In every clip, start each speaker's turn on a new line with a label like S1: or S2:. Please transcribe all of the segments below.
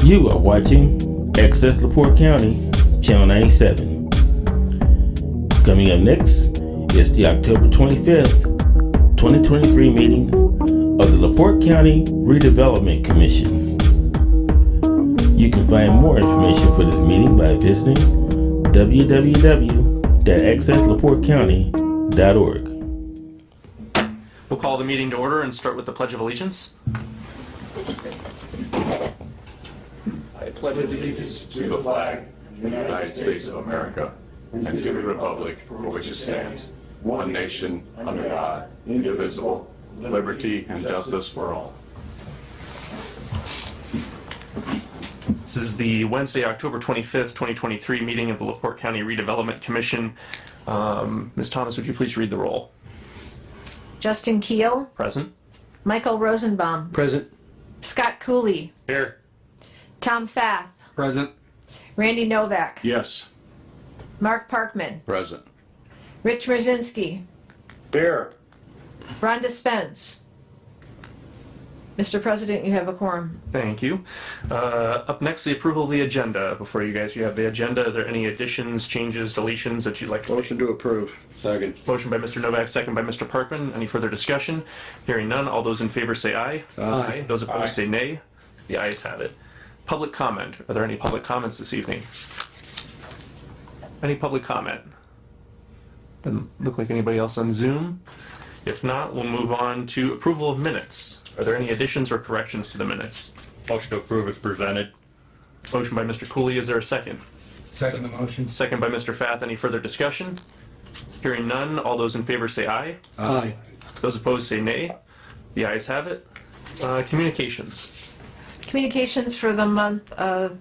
S1: You are watching Access LaPorte County, Channel 97. Coming up next is the October 25th, 2023 meeting of the LaPorte County Redevelopment Commission. You can find more information for this meeting by visiting www.accesslaportecounty.org.
S2: We'll call the meeting to order and start with the Pledge of Allegiance.
S3: I pledge allegiance to the flag of the United States of America and to the republic for which it stands, one nation, under God, indivisible, liberty and justice for all.
S2: This is the Wednesday, October 25th, 2023 meeting of the LaPorte County Redevelopment Commission. Ms. Thomas, would you please read the roll?
S4: Justin Keel.
S2: Present.
S4: Michael Rosenbaum.
S5: Present.
S4: Scott Cooley.
S2: Here.
S4: Tom Fath.
S5: Present.
S4: Randy Novak.
S3: Yes.
S4: Mark Parkman.
S3: Present.
S4: Rich Mrzinski.
S5: Here.
S4: Rhonda Spence. Mr. President, you have a quorum.
S2: Thank you. Up next, the approval of the agenda. Before you guys, you have the agenda. Are there any additions, changes, deletions that you'd like to make?
S5: Motion to approve. Second.
S2: Motion by Mr. Novak, second by Mr. Parkman. Any further discussion? Hearing none, all those in favor say aye.
S5: Aye.
S2: Those opposed say nay. The ayes have it. Public comment. Are there any public comments this evening? Any public comment? Doesn't look like anybody else on Zoom. If not, we'll move on to approval of minutes. Are there any additions or corrections to the minutes?
S6: Motion to approve is presented.
S2: Motion by Mr. Cooley. Is there a second?
S5: Second the motion.
S2: Second by Mr. Fath. Any further discussion? Hearing none, all those in favor say aye.
S5: Aye.
S2: Those opposed say nay. The ayes have it. Communications.
S4: Communications for the month of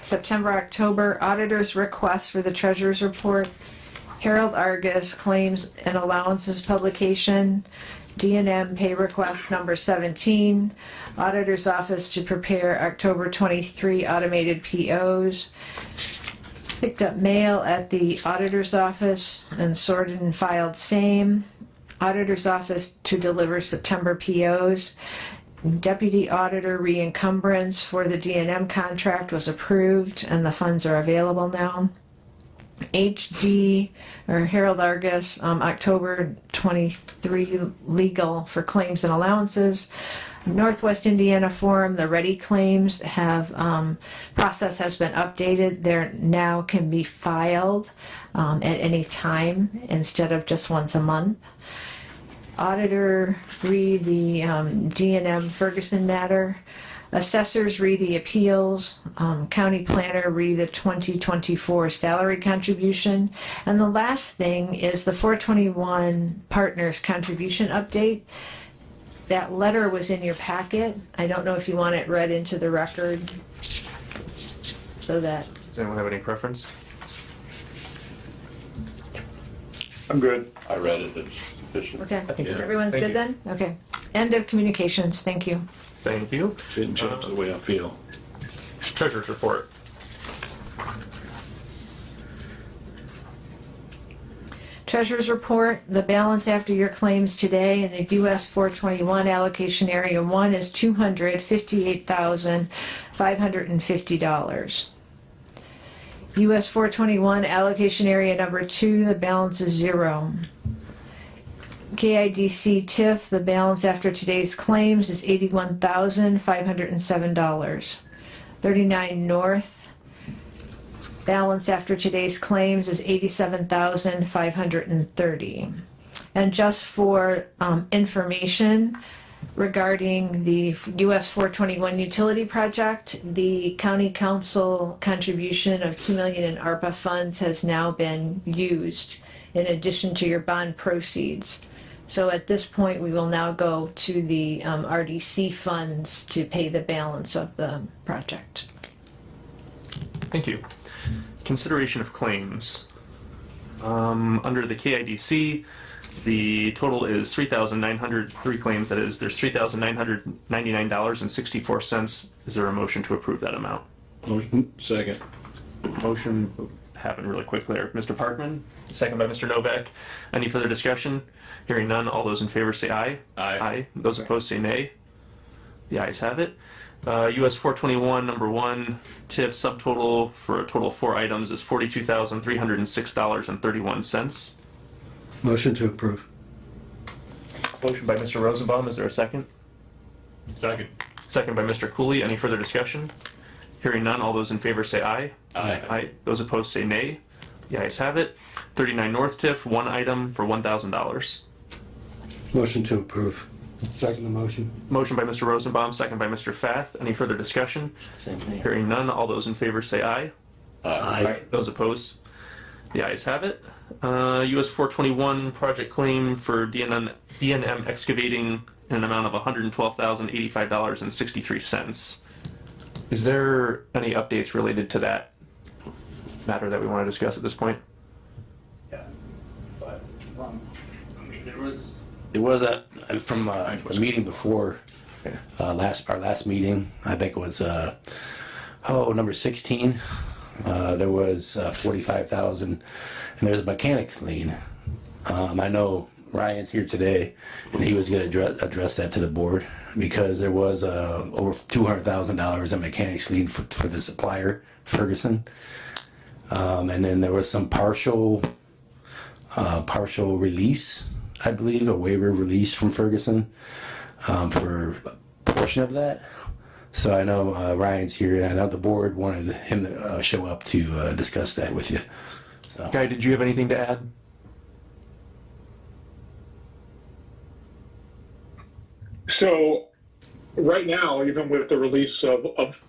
S4: September, October. Auditor's request for the Treasurer's Report. Herald Argus Claims and Allowances Publication. D&M Pay Request number 17. Auditor's Office to prepare October 23 automated POs. Picked up mail at the Auditor's Office and sorted and filed same. Auditor's Office to deliver September POs. Deputy Auditor re-encumbrance for the D&M contract was approved and the funds are available now. HD or Herald Argus October 23 legal for claims and allowances. Northwest Indiana Forum, the ready claims have process has been updated. There now can be filed at any time instead of just once a month. Auditor read the D&M Ferguson matter. Assessors read the appeals. County planner read the 2024 salary contribution. And the last thing is the 421 partners contribution update. That letter was in your packet. I don't know if you want it read into the record so that.
S2: Does anyone have any preference?
S3: I'm good. I read it. It's sufficient.
S4: Okay,
S2: I think
S4: everyone's
S2: thank
S4: good
S2: you.
S4: then? Okay. End of communications. Thank you.
S2: Thank you.
S3: Didn't change the way I feel.
S2: Treasurer's Report.
S4: Treasurer's Report, the balance after your claims today in the US 421 allocation area 1 is $258,550. US 421 allocation area number 2, the balance is 0. KIDC TIF, the balance after today's claims is $81,507. 39 North, balance after today's claims is $87,530. And just for information regarding the US 421 utility project, the county council contribution of $2 million in ARPA funds has now been used in addition to your bond proceeds. So at this point, we will now go to the RDC funds to pay the balance of the project.
S2: Thank you. Consideration of claims. Under the KIDC, the total is 3,903 claims. That is, there's $3,999.64. Is there a motion to approve that amount?
S3: Motion. Second.
S2: Motion happened really quick there. Mr. Parkman, second by Mr. Novak. Any further discussion? Hearing none, all those in favor say aye.
S6: Aye.
S2: Those opposed say nay. The ayes have it. US 421, number 1, TIF subtotal for a total of 4 items is $42,306.31.
S5: Motion to approve.
S2: Motion by Mr. Rosenbaum. Is there a second?
S6: Second.
S2: Second by Mr. Cooley. Any further discussion? Hearing none, all those in favor say aye.
S5: Aye.
S2: Aye. Those opposed say nay. The ayes have it. 39 North TIF, 1 item for $1,000.
S5: Motion to approve. Second the motion.
S2: Motion by Mr. Rosenbaum, second by Mr. Fath. Any further discussion?
S1: Same thing.
S2: Hearing none, all those in favor say aye.
S5: Aye.
S2: Those opposed? The ayes have it. US 421 project claim for DNM excavating in an amount of $112,085.63. Is there any updates related to that matter that we want to discuss at this point?
S7: There was from a meeting before our last meeting. I think it was number 16. There was 45,000, and there's a mechanics lien. I know Ryan's here today, and he was going to address that to the board because there was over $200,000 in mechanics lien for the supplier Ferguson, and then there was some partial release. I believe a waiver release from Ferguson for a portion of that. So I know Ryan's here, and I know the board wanted him to show up to discuss that with you.
S2: Guy, did you have anything to add?
S8: So right now, even with the release of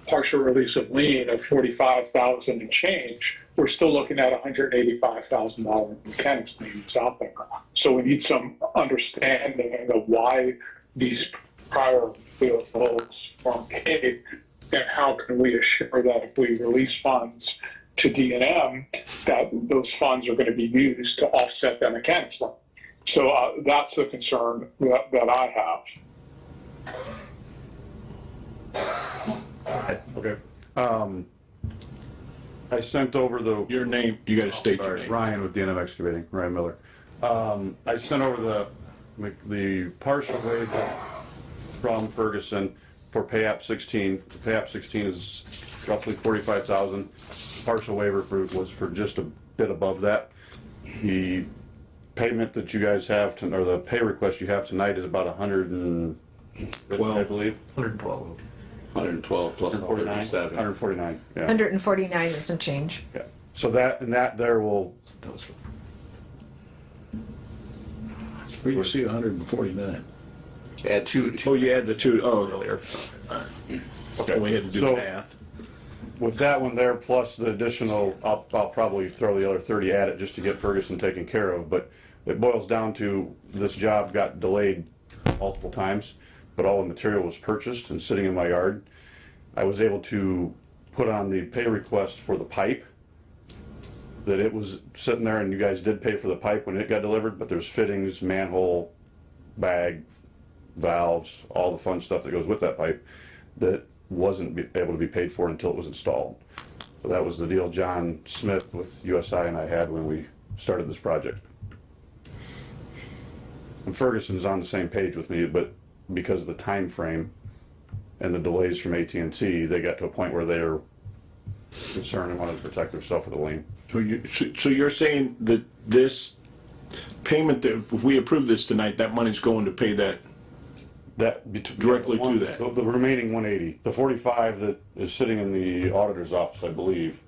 S8: partial release of lien of 45,000 and change, we're still looking at $185,000 mechanics liens out there. So we need some understanding of why these prior bills weren't paid, and how can we assure that if we release funds to D&M, that those funds are going to be used to offset that mechanics lien. So that's the concern that I have.
S3: Okay. I sent over
S5: Your name, you gotta state your
S3: sorry,
S5: name.
S3: Ryan with DNM Excavating, Ryan Miller. I sent over the partial waiver from Ferguson for pay app 16. Pay app 16 is roughly 45,000. Partial waiver was for just a bit above that. The payment that you guys have or the pay request you have tonight is about 100 I believe.
S2: 112.
S5: 112 plus 37.
S3: 149. Yeah.
S4: 149 and some change.
S3: Yeah. So that there will.
S5: Where you see 149?
S7: Add two.
S5: Oh, you add the two. Oh,
S2: Earlier.
S5: okay. We had to do
S3: So-
S5: math.
S3: With that one there, plus the additional, I'll probably throw the other 30 at it just to get Ferguson taken care of, but it boils down to this job got delayed multiple times, but all the material was purchased and sitting in my yard. I was able to put on the pay request for the pipe, that it was sitting there and you guys did pay for the pipe when it got delivered, but there's fittings, manhole, bag, valves, all the fun stuff that goes with that pipe that wasn't able to be paid for until it was installed. So that was the deal John Smith with USI and I had when we started this project. And Ferguson's on the same page with me, but because of the time frame and the delays from AT&T, they got to a point where they're concerned and wanted to protect themselves with a lien.
S5: So you're saying that this payment, that if we approve this tonight, that money's going to pay that? Directly to that.
S3: The remaining 180, the 45 that is sitting in the auditor's office, I believe,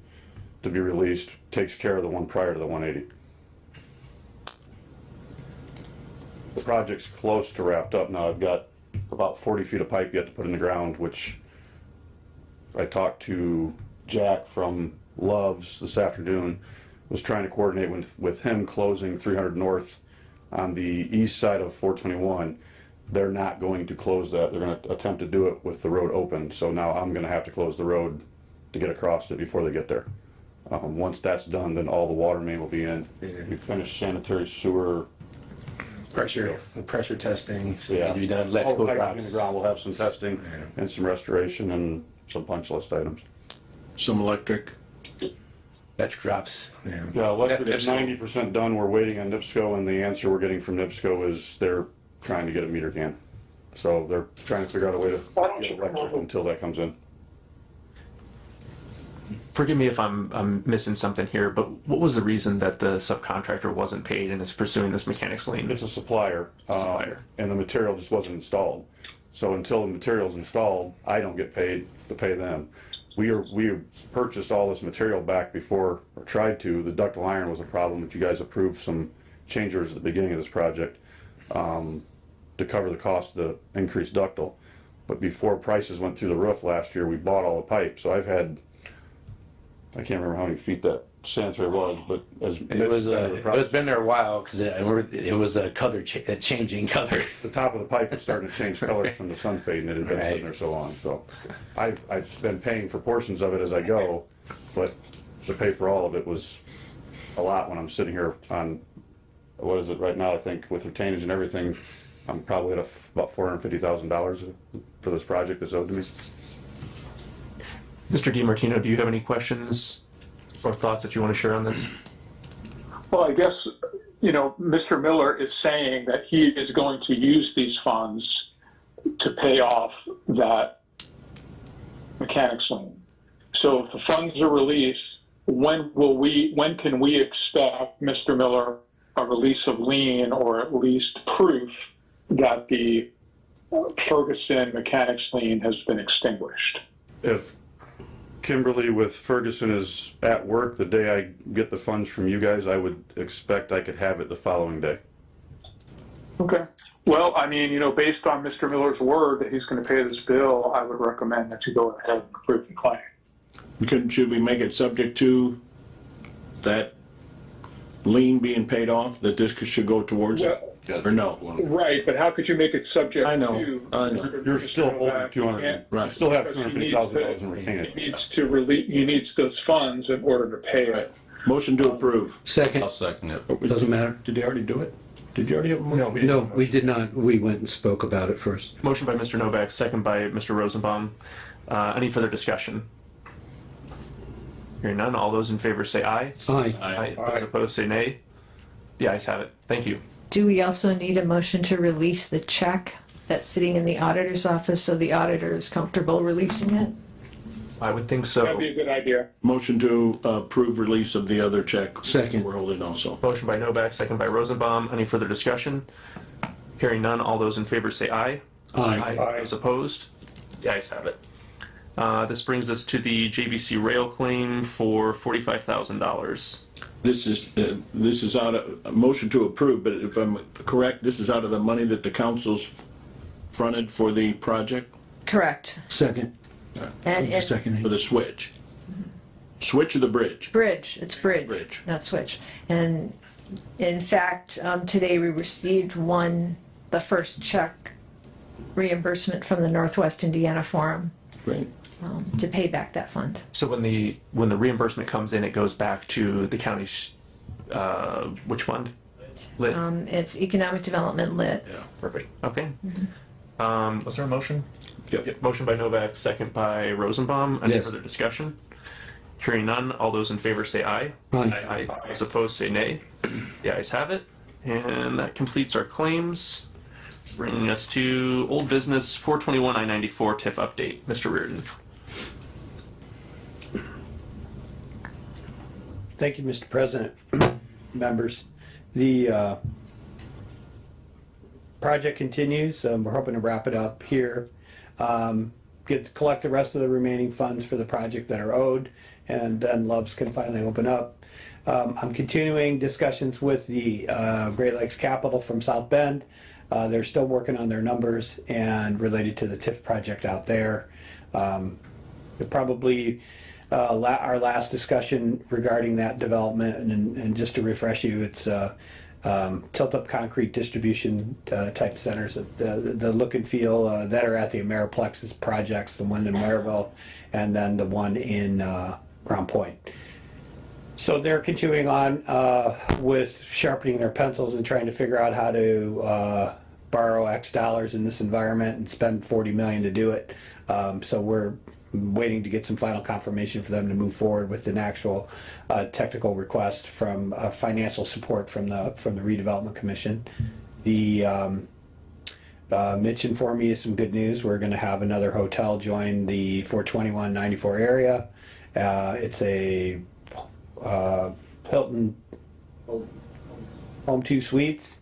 S3: to be released, takes care of the one prior to the 180. The project's close to wrapped up now. I've got about 40 feet of pipe yet to put in the ground, which I talked to Jack from Love's this afternoon, was trying to coordinate with him closing 300 North on the east side of 421. They're not going to close that. They're going to attempt to do it with the road open. So now I'm going to have to close the road to get across it before they get there. Once that's done, then all the water main will be in. We finished sanitary sewer.
S7: Pressure testing needs
S3: Yeah.
S7: to be done.
S3: All
S7: Electrical
S3: the piping in
S7: drops.
S3: the ground, we'll have some testing and some restoration and some punch list items.
S5: Some electric?
S7: Electric drops. Yeah.
S3: Yeah, electric is
S7: That's-
S3: 90% done. We're waiting on NIPSCO, and the answer we're getting from NIPSCO is they're trying to get a meter can. So they're trying to figure out a way to
S8: Why don't
S3: get
S8: you
S3: electric until that comes in.
S2: Forgive me if I'm missing something here, but what was the reason that the subcontractor wasn't paid and is pursuing this mechanics lien?
S3: It's a supplier.
S2: Supplier.
S3: And the material just wasn't installed. So until the material's installed, I don't get paid to pay them. We purchased all this material back before, or tried to. The ductile iron was a problem, but you guys approved some change orders at the beginning of this project to cover the cost of the increased ductile. But before prices went through the roof last year, we bought all the pipe. So I've had, I can't remember how many feet that sanitary was, but as
S7: It's been there a while because it was a color, a changing color.
S3: the top of the pipe was starting to change colors from the sun fading. It had been
S7: Right.
S3: sitting there so long. So I've been paying for portions of it as I go, but to pay for all of it was a lot when I'm sitting here on, what is it right now? I think with retainage and everything, I'm probably at about $450,000 for this project that's owed to me.
S2: Mr. DiMartino, do you have any questions or thoughts that you want to share on this?
S8: Well, I guess, Mr. Miller is saying that he is going to use these funds to pay off that mechanics lien. So if the funds are released, when can we expect, Mr. Miller, a release of lien or at least proof that the Ferguson mechanics lien has been extinguished?
S3: If Kimberly with Ferguson is at work the day I get the funds from you guys, I would expect I could have it the following day.
S8: Okay. Well, I mean, based on Mr. Miller's word that he's going to pay this bill, I would recommend that you go ahead and approve the claim.
S5: Should we make it subject to that lien being paid off, that this should go towards it? Or no?
S8: Right, but how could you make it subject
S5: I know,
S8: to?
S5: I know.
S3: You're still holding 200, you still have $250,000 in retainage.
S8: He needs those funds in order to pay it.
S5: Motion to approve.
S9: Second.
S6: I'll second it.
S9: Doesn't matter.
S5: Did they already do it? Did you already have a motion?
S9: No, we did not. We went and spoke about it first.
S2: Motion by Mr. Novak, second by Mr. Rosenbaum. Any further discussion? Hearing none, all those in favor say aye.
S9: Aye.
S2: Aye. Those opposed say nay. The ayes have it. Thank you.
S4: Do we also need a motion to release the check that's sitting in the auditor's office so the auditor is comfortable releasing it?
S2: I would think
S8: That'd
S2: so.
S8: be a good idea.
S5: Motion to approve release of the other check.
S9: Second.
S5: We're holding also.
S2: Motion by Novak, second by Rosenbaum. Any further discussion? Hearing none, all those in favor say aye.
S9: Aye.
S2: Those opposed? The ayes have it. This brings us to the JBC rail claim for $45,000.
S5: This is out of, a motion to approve, but if I'm correct, this is out of the money that the council's fronted for the project,
S4: Correct.
S9: Second.
S4: And it's
S9: Second.
S5: for the switch. Switch or the bridge?
S4: bridge, it's bridge,
S5: Bridge.
S4: not switch. And in fact, today we received the first check reimbursement from the Northwest Indiana Forum
S5: Great.
S4: to pay back that fund.
S2: So when the reimbursement comes in, it goes back to the county's, which fund? Lit?
S4: It's economic development lit.
S2: Perfect. Okay. Was there a motion?
S5: Yep.
S2: Motion by Novak, second by Rosenbaum. Any
S9: Yes.
S2: further discussion? Hearing none, all those in favor say aye.
S9: Aye.
S2: Aye. Those opposed say nay. The ayes have it. And that completes our claims. Bringing us to old business 421 I-94 TIF update. Mr. Reardon.
S10: Thank you, Mr. President, members. The project continues. We're hoping to wrap it up here. Collect the rest of the remaining funds for the project that are owed, and then Loves can finally open up. I'm continuing discussions with the Great Lakes Capital from South Bend. They're still working on their numbers and related to the TIF project out there. Probably our last discussion regarding that development, and just to refresh you, it's tilt-up concrete distribution type centers, the look and feel that are at the Ameriplex's projects, the one in Maryville and then the one in Ground Point. So they're continuing on with sharpening their pencils and trying to figure out how to borrow X dollars in this environment and spend $40 million to do it. So we're waiting to get some final confirmation for them to move forward with an actual technical request from financial support from the Redevelopment Commission. The Mitch informed me of some good news. We're going to have another hotel join the 421-94 area. It's a Hilton Home 2 Suites,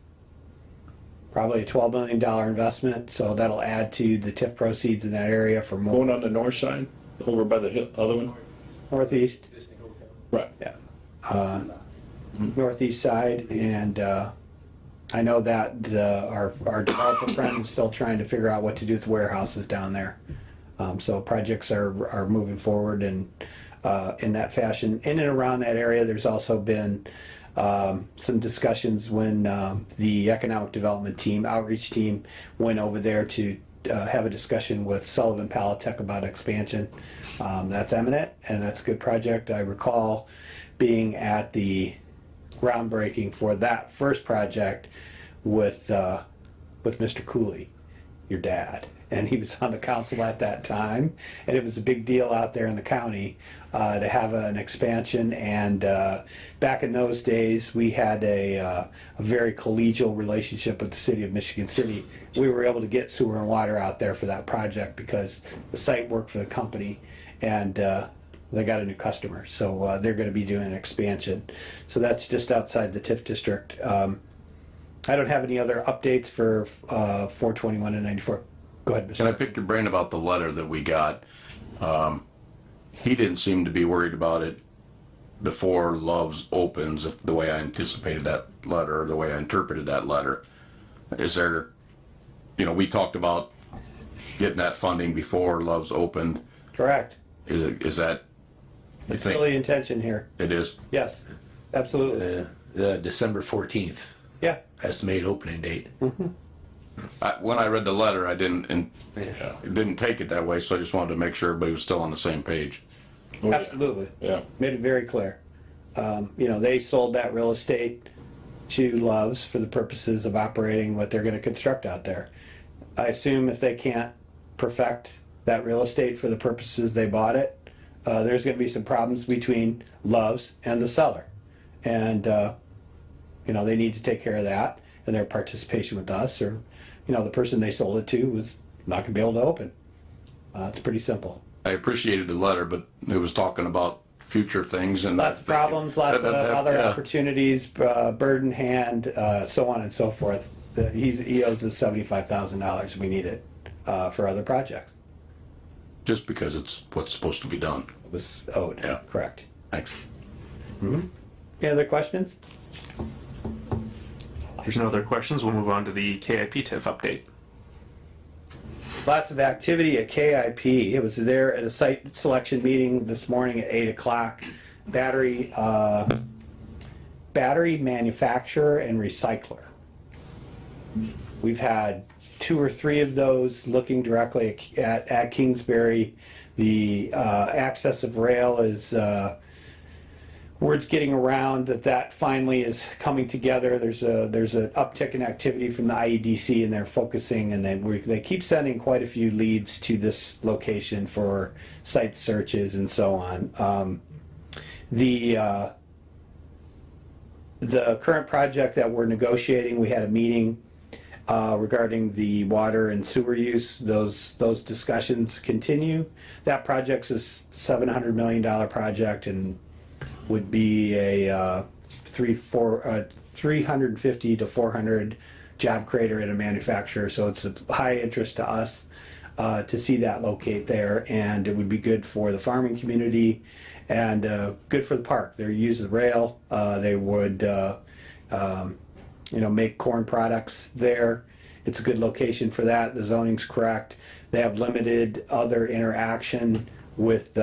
S10: probably a $12 million investment. So that'll add to the TIF proceeds in that area for more.
S5: Going on the north side, over by the other one?
S10: Northeast.
S5: Right.
S10: Yeah. Northeast side, and I know that our developer friend is still trying to figure out what to do with warehouses down there. So projects are moving forward and in that fashion. In and around that area, there's also been some discussions when the economic development team, outreach team, went over there to have a discussion with Sullivan Palatech about expansion. That's imminent, and that's a good project. I recall being at the groundbreaking for that first project with Mr. Cooley, your dad, and he was on the council at that time, and it was a big deal out there in the county to have an expansion. And back in those days, we had a very collegial relationship with the city of Michigan City. We were able to get sewer and water out there for that project because the site worked for the company, and they got a new customer, so they're going to be doing an expansion. So that's just outside the TIF district. I don't have any other updates for 421 and 94. Go ahead, Mr.
S3: Can I pick your brain about the letter that we got? He didn't seem to be worried about it before Love's opens, the way I anticipated that letter, or the way I interpreted that letter. Is there, we talked about getting that funding before Love's opened.
S10: Correct.
S3: Is that?
S10: It's still the intention here.
S3: It is?
S10: Yes, absolutely.
S7: December 14th,
S10: Yeah.
S7: estimated opening date.
S3: When I read the letter, I didn't take it that way, so I just wanted to make sure everybody was still on the same page.
S10: Absolutely.
S5: Yeah.
S10: Made it very clear. They sold that real estate to Love's for the purposes of operating what they're going to construct out there. I assume if they can't perfect that real estate for the purposes they bought it, there's going to be some problems between Love's and the seller. And, they need to take care of that, and their participation with us, or, the person they sold it to was not going to be able to open. It's pretty simple.
S3: I appreciated the letter, but it was talking about future things and
S10: Lots of problems, lots of other opportunities, bird in hand, so on and so forth. He owes us $75,000. We need it for other projects.
S3: Just because it's what's supposed to be done.
S10: It was owed.
S3: Yeah.
S10: Correct.
S3: Thanks.
S10: Any other questions?
S2: There's no other questions. We'll move on to the KIP TIF update.
S10: Lots of activity at KIP. It was there at a site selection meeting this morning at 8 o'clock. Battery manufacturer and recycler. We've had 2 or 3 of those looking directly at Kingsbury. The access of rail is word's getting around that finally is coming together. There's an uptick in activity from the IEDC, and they're focusing, and they keep sending quite a few leads to this location for site searches and so on. The current project that we're negotiating, we had a meeting regarding the water and sewer use. Those discussions continue. That project's a $700 million project and would be a 350 to 400 job creator at a manufacturer. So it's a high interest to us to see that locate there, and it would be good for the farming community and good for the park. They use the rail. They would make corn products there. It's a good location for that. The zoning's correct. They have limited other interaction with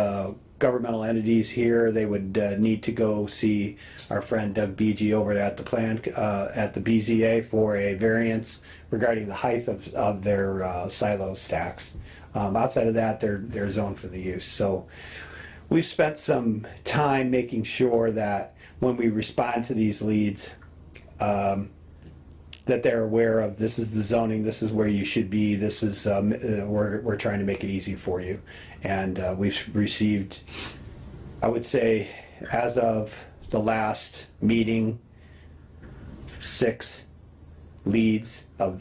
S10: governmental entities here. They would need to go see our friend Doug Beege over at the plant at the BZA for a variance regarding the height of their silo stacks. Outside of that, they're zoned for the use. So we've spent some time making sure that when we respond to these leads, that they're aware of this is the zoning, this is where you should be, this is we're trying to make it easy for you. And we've received, I would say, as of the last meeting, 6 leads of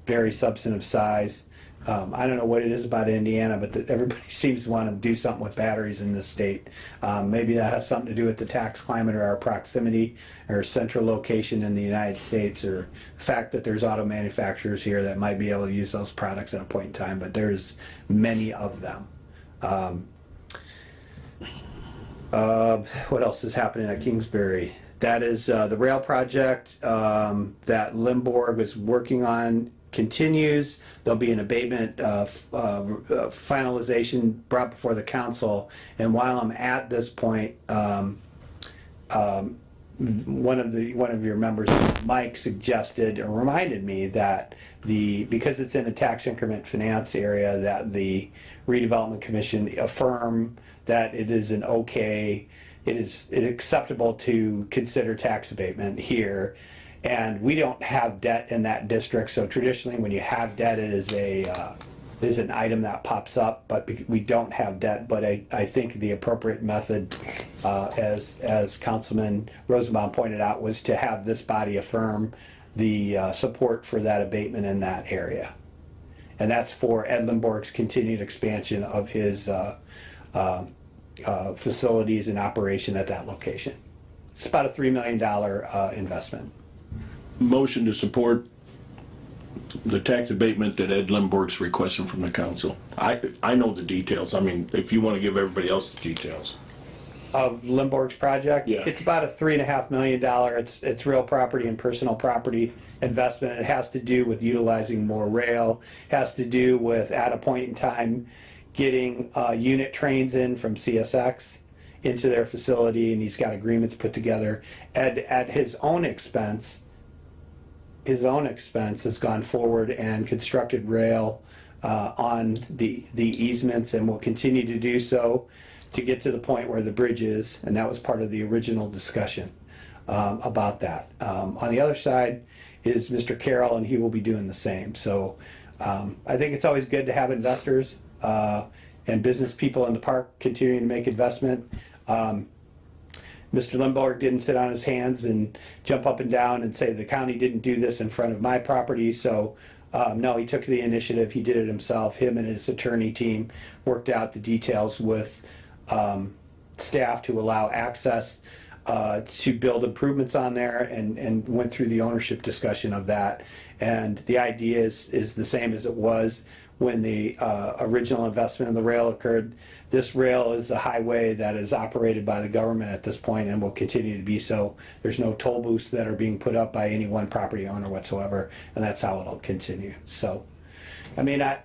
S10: very substantive size. I don't know what it is about Indiana, but everybody seems to want to do something with batteries in this state. Maybe that has something to do with the tax climate or our proximity or central location in the United States, or the fact that there's auto manufacturers here that might be able to use those products at a point in time, but there's many of them. What else is happening at Kingsbury? That is the rail project that Limborg is working on continues. There'll be an abatement finalization brought before the council. And while I'm at this point, one of your members, Mike, suggested or reminded me that because it's in a tax increment finance area, that the Redevelopment Commission affirm that it is it is acceptable to consider tax abatement here. And we don't have debt in that district, so traditionally when you have debt, it is an item that pops up, but we don't have debt. But I think the appropriate method, as Councilman Rosenbaum pointed out, was to have this body affirm the support for that abatement in that area. And that's for Ed Limborg's continued expansion of his facilities and operation at that location. It's about a $3 million investment.
S5: Motion to support the tax abatement that Ed Limborg's requesting from the council. I know the details. I mean, if you want to give everybody else the details.
S10: Of Limborg's project?
S5: Yeah.
S10: It's about a $3.5 million. It's real property and personal property investment. It has to do with utilizing more rail. It has to do with, at a point in time, getting unit trains in from CSX into their facility, and he's got agreements put together. Ed, at his own expense, has gone forward and constructed rail on the easements, and will continue to do so to get to the point where the bridge is, and that was part of the original discussion about that. On the other side is Mr. Carroll, and he will be doing the same. So I think it's always good to have investors and business people in the park continuing to make investment. Mr. Limborg didn't sit on his hands and jump up and down and say the county didn't do this in front of my property. So no, he took the initiative. He did it himself. Him and his attorney team worked out the details with staff to allow access to build improvements on there, and went through the ownership discussion of that. And the idea is the same as it was when the original investment in the rail occurred. This rail is a highway that is operated by the government at this point and will continue to be so. There's no toll booths that are being put up by any one property owner whatsoever, and that's how it'll continue. So, I mean, I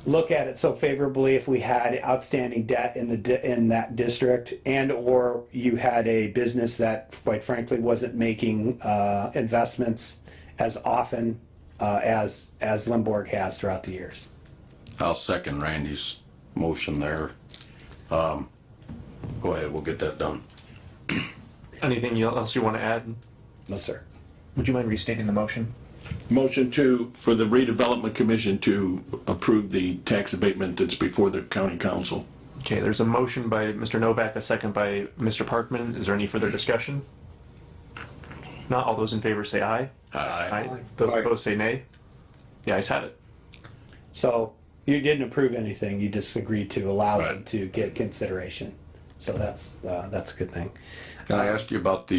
S10: look at it so favorably. If we had outstanding debt in that district, and or you had a business that, quite frankly, wasn't making investments as often as Limborg has throughout the years.
S3: I'll second Randy's motion there. Go ahead, we'll get that done.
S2: Anything else you want to add?
S10: No, sir.
S11: Would you mind restating the motion?
S5: Motion for the Redevelopment Commission to approve the tax abatement that's before the county council.
S2: Okay, there's a motion by Mr. Novak, a second by Mr. Parkman. Is there any further discussion? Not all those in favor say aye.
S3: Aye.
S2: Those opposed say nay. The ayes have it.
S10: So you didn't approve anything. You just agreed to allow them
S3: Right.
S10: to get consideration. So that's a good thing.
S3: Can I ask you about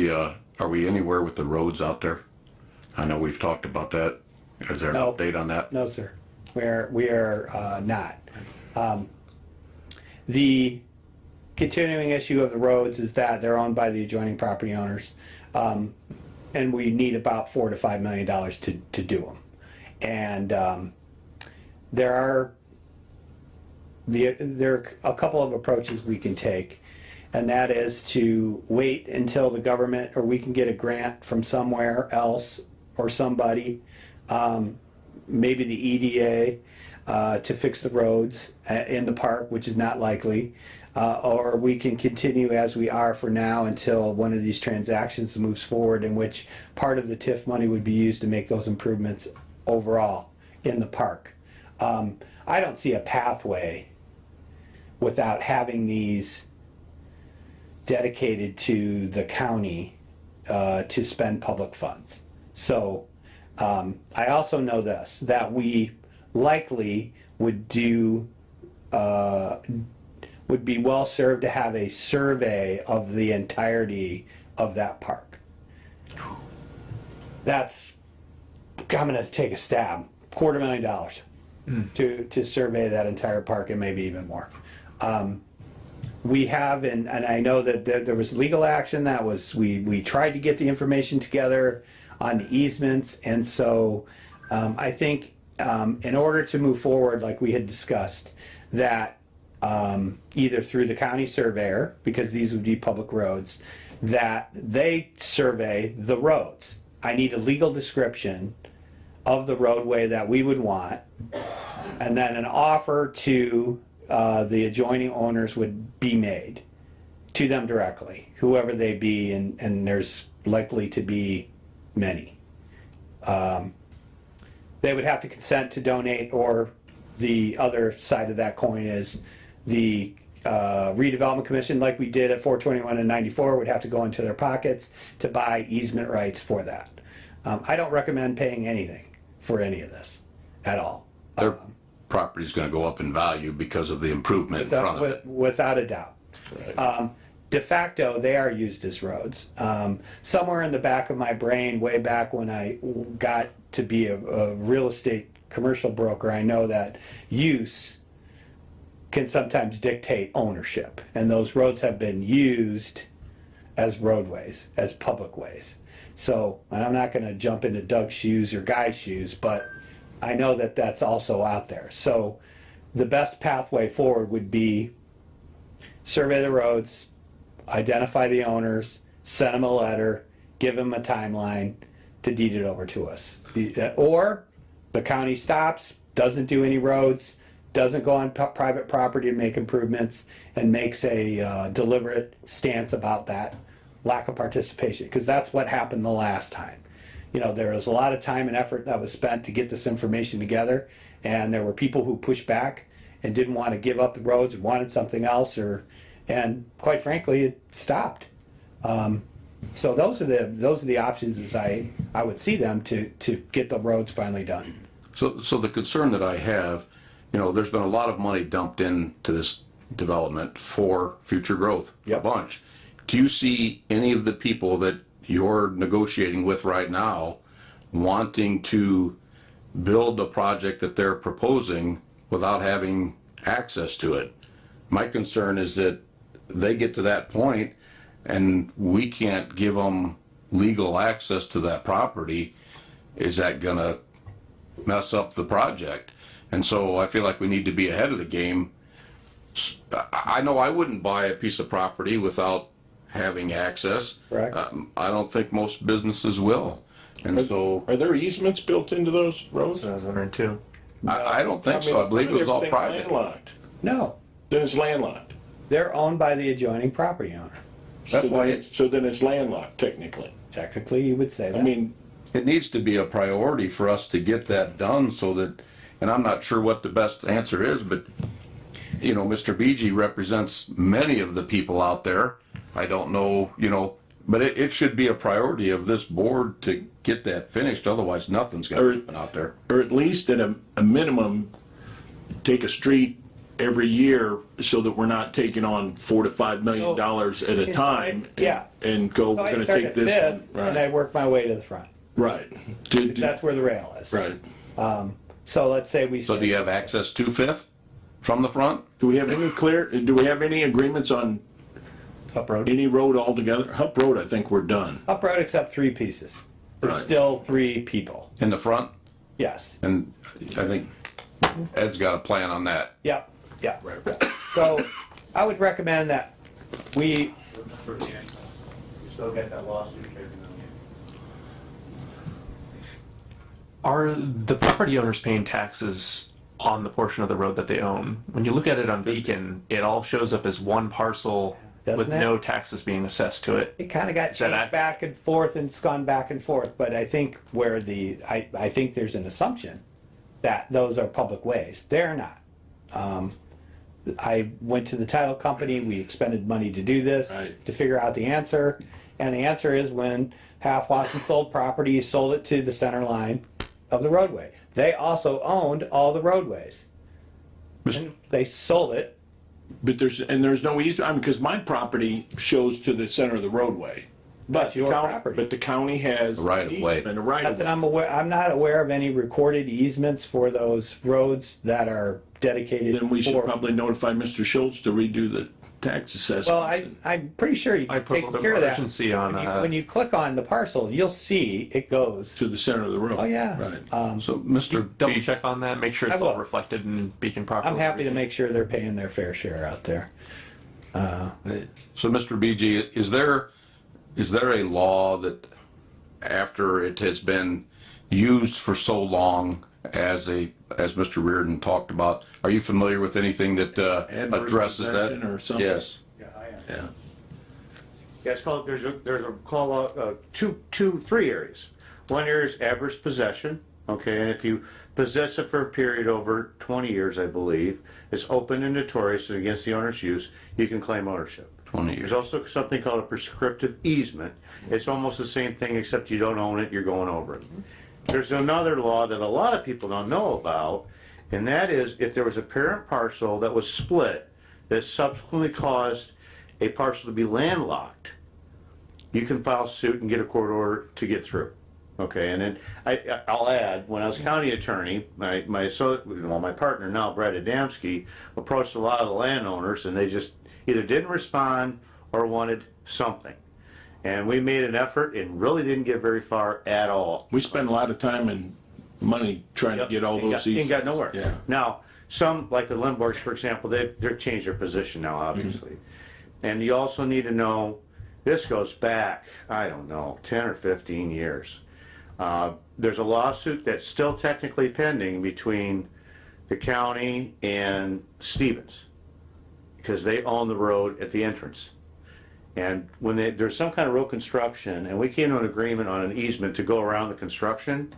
S3: are we anywhere with the roads out there? I know we've talked about that. Is there an
S10: No.
S3: update on that?
S10: No, sir. We are not. The continuing issue of the roads is that they're owned by the adjoining property owners, and we need about $4 to $5 million to do them. And there are a couple of approaches we can take, and that is to wait until the government, or we can get a grant from somewhere else or somebody, maybe the EDA, to fix the roads in the park, which is not likely, or we can continue as we are for now until one of these transactions moves forward, in which part of the TIF money would be used to make those improvements overall in the park. I don't see a pathway without having these dedicated to the county to spend public funds. So I also know this, that we likely would do, would be well served to have a survey of the entirety of that park. That's, I'm gonna take a stab, $250,000 to survey that entire park and maybe even more. We have, and I know that there was legal action that was, we tried to get the information together on the easements, and so I think in order to move forward, like we had discussed, that either through the county surveyor, because these would be public roads, that they survey the roads. I need a legal description of the roadway that we would want, and then an offer to the adjoining owners would be made to them directly, whoever they be, and there's likely to be many. They would have to consent to donate, or the other side of that coin is the redevelopment commission, like we did at 421 and 94, would have to go into their pockets to buy easement rights for that. I don't recommend paying anything for any of this at all.
S3: Their property's gonna go up in value because of the improvement in front of it.
S10: Without a doubt. De facto, they are used as roads. Somewhere in the back of my brain, way back when I got to be a real estate commercial broker, I know that use can sometimes dictate ownership. And those roads have been used as roadways, as public ways. So, and I'm not gonna jump into Doug's shoes or Guy's shoes, but I know that that's also out there. So the best pathway forward would be survey the roads, identify the owners, send them a letter, give them a timeline to deed it over to us. Or the county stops, doesn't do any roads, doesn't go on private property and make improvements, and makes a deliberate stance about that lack of participation, because that's what happened the last time. You know, there was a lot of time and effort that was spent to get this information together, and there were people who pushed back and didn't want to give up the roads and wanted something else, and quite frankly, it stopped. So those are the options as I would see them to get the roads finally done.
S3: So the concern that I have, you know, there's been a lot of money dumped into this development for future growth, a bunch. Do you see any of the people that you're negotiating with right now wanting to build a project that they're proposing without having access to it? My concern is that they get to that point and we can't give them legal access to that property. Is that gonna mess up the project? And so I feel like we need to be ahead of the game. I know I wouldn't buy a piece of property without having access.
S10: Correct.
S3: I don't think most businesses will. And so
S5: Are there easements built into those roads?
S2: I was wondering too.
S3: I don't think so. I believe it was all
S5: everything's
S3: private.
S5: landlocked.
S10: No,
S5: Then it's landlocked.
S10: they're owned by the adjoining property owner.
S3: That's why
S5: So then it's landlocked technically.
S10: Technically, you would say that.
S5: I mean,
S3: it needs to be a priority for us to get that done so that, and I'm not sure what the best answer is, but, you know, Mr. BG represents many of the people out there. I don't know, you know, but it should be a priority of this board to get that finished, otherwise nothing's gonna happen out there.
S5: or at least at a minimum, take a street every year so that we're not taking on $4 to $5 million at a time.
S10: Yeah.
S5: And go,
S10: So
S5: we're
S10: I
S5: gonna
S10: start
S5: take
S10: at
S5: this
S10: Fifth,
S5: one.
S10: and I
S5: Right,
S10: work my way to the front.
S5: right.
S10: That's where the rail is.
S5: Right.
S10: So let's say we.
S3: So do you have access to Fifth from the front?
S5: Do we have any agreements on
S2: Up road.
S5: any road altogether? Hup Road, I think we're done.
S10: Up road except 3 pieces. There's
S5: Right.
S10: still 3 people.
S3: In the front?
S10: Yes.
S3: And I think Ed's got a plan on that.
S10: Yep. Yeah. So I would recommend that we.
S7: Still get that lawsuit.
S2: Are the property owners paying taxes on the portion of the road that they own? When you look at it on Beacon, it all shows up as one parcel with
S10: Doesn't it?
S2: no taxes being assessed to it.
S10: It kind of got
S2: Is that
S10: changed
S2: accurate?
S10: back and forth, and it's gone back and forth. But I think where I think there's an assumption that those are public ways. They're not. I went to the title company. We expended money to do this,
S5: Right.
S10: to figure out the answer. And the answer is when Half Watson sold property, he sold it to the center line, of the roadway. They also owned all the roadways. And they sold it.
S5: But there's no easement, I mean, because my property shows to the center of the roadway. But
S10: That's your property.
S5: But the county has.
S3: Right of way.
S5: easement, a right
S10: Not
S5: of
S10: that
S5: way.
S10: I'm not aware of any recorded easements for those roads that are dedicated
S5: Then we should
S10: for.
S5: probably notify Mr. Schultz to redo the tax assessment.
S10: Well, I'm pretty sure you
S2: I put a
S10: take
S2: little
S10: care
S2: more
S10: of that.
S2: urgency on,
S10: When you click on the parcel, you'll see it goes.
S5: To the center of the road.
S10: Oh, yeah.
S5: Right.
S3: So, Mr.
S2: double
S3: B,
S2: check on that, make sure
S10: I
S2: it's all
S10: will.
S2: reflected in Beacon properly.
S10: I'm happy to make sure they're paying their fair share out there.
S3: so Mr. BG, is there a law that after it has been used for so long as Mr. Reardon talked about, are you familiar with anything that
S5: Adverse
S3: addresses
S5: possession
S3: that?
S5: or something?
S3: Yes.
S5: Yeah.
S12: Yeah, it's called, there's a call out, three areas. One area is adverse possession, okay, and if you possess it for a period over 20 years, I believe, it's open and notorious and against the owner's use, you can claim ownership.
S3: 20 years.
S12: There's also something called a prescriptive easement. It's almost the same thing, except you don't own it, you're going over it. There's another law that a lot of people don't know about, and that is if there was a parent parcel that was split that subsequently caused a parcel to be landlocked, you can file suit and get a court order to get through. Okay, and then I'll add, when I was county attorney, my partner now, Brad Adamski, approached a lot of the landowners, and they just either didn't respond or wanted something. And we made an effort and really didn't get very far at all.
S5: We spend a lot of time and money trying to get all those
S12: Ain't
S5: easements.
S12: got nowhere.
S5: Yeah.
S12: Now, some, like the Lindborgs, for example, they've changed their position now, obviously. And you also need to know, this goes back, I don't know, 10 or 15 years. There's a lawsuit that's still technically pending between the county and Stevens, because they own the road at the entrance. And when there's some kind of road construction, and we came to an agreement on an easement to go around the construction,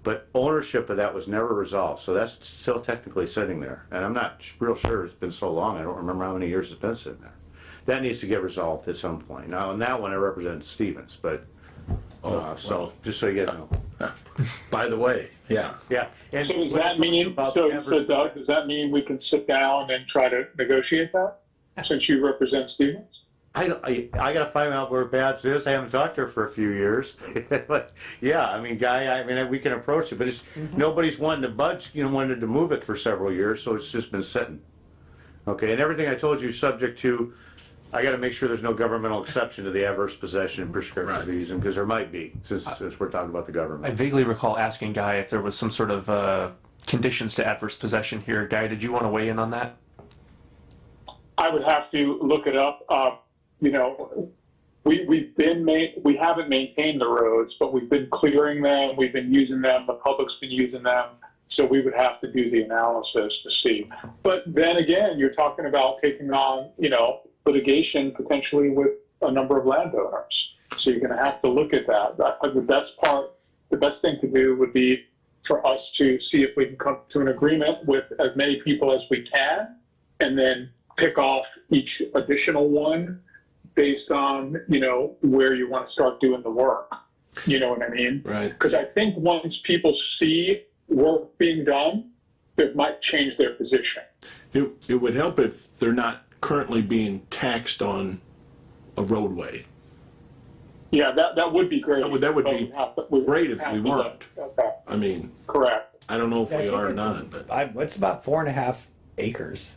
S12: but ownership of that was never resolved, so that's still technically sitting there. And I'm not real sure, it's been so long, I don't remember how many years it's been sitting there. That needs to get resolved at some point. Now, on that one, I represent Stevens, but, so, just so you guys know.
S5: By the way, yeah.
S12: Yeah. And
S8: So does that mean, so Doug, does that mean we can sit down and try to negotiate that? Since you represent Stevens?
S12: I gotta find out where Babs is. I haven't talked to her for a few years. But yeah, I mean, we can approach it, but it's, nobody's wanting to budge, wanted to move it for several years, so it's just been sitting. Okay, and everything I told you is subject to, I gotta make sure there's no governmental exception to the adverse possession and prescriptive easement, because there might be, since we're talking about the
S2: I
S12: government.
S2: vaguely recall asking Guy if there was some sort of conditions to adverse possession here. Guy, did you want to weigh in on that?
S8: I would have to look it up. We haven't maintained the roads, but we've been clearing them, we've been using them, the public's been using them. So we would have to do the analysis to see. But then again, you're talking about taking on, litigation potentially with a number of landowners. So you're gonna have to look at that. The best thing to do would be for us to see if we can come to an agreement with as many people as we can, and then pick off each additional one based on, where you want to start doing the work. You know what I mean?
S5: Right.
S8: Because I think once people see work being done, it might change their position.
S5: It would help if they're not currently being taxed on a roadway.
S8: Yeah, that would be great.
S5: That would
S8: but
S5: be
S8: we'd have to-
S5: great if
S8: have
S5: we
S8: to look.
S5: weren't.
S8: Okay,
S5: I mean,
S8: correct.
S5: I don't know if
S10: Yeah, I
S5: we
S10: think
S5: are or
S10: it's
S5: not, but
S10: It's about 4.5 acres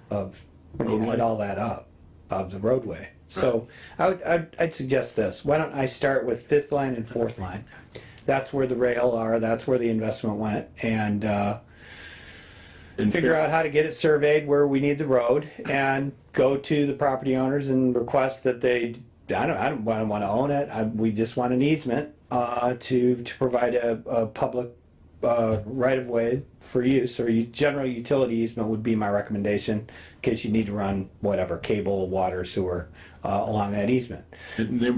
S10: of, when you add all that up, of the roadway. So I'd suggest this. Why don't I start with fifth line and fourth line? That's where the rail are, that's where the investment went, and figure out how to get it surveyed where we need the road, and go to the property owners and request that they, I don't want to own it, we just want an easement to provide a public right-of-way for use, or general utility easement would be my recommendation, in case you need to run whatever, cable, water, sewer, along that easement.
S5: And then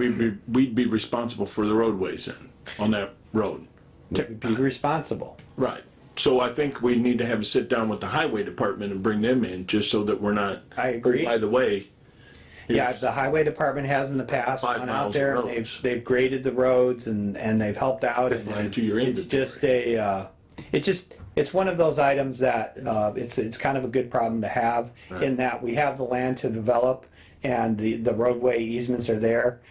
S5: we'd be responsible for the roadways then, on that road.
S10: Be responsible.
S5: Right. So I think we need to have a sit down with the highway department and bring them in, just so that we're not.
S10: I agree.
S5: By the way,
S10: Yeah, the highway department has in the past
S5: 5
S10: gone
S5: miles
S10: out
S5: of
S10: there and
S5: roads.
S10: they've graded the roads and they've helped out.
S5: Apply
S10: And
S5: to your
S10: it's just it's one of those items that it's kind of a good problem to have in that we have the land to develop and the roadway easements are there.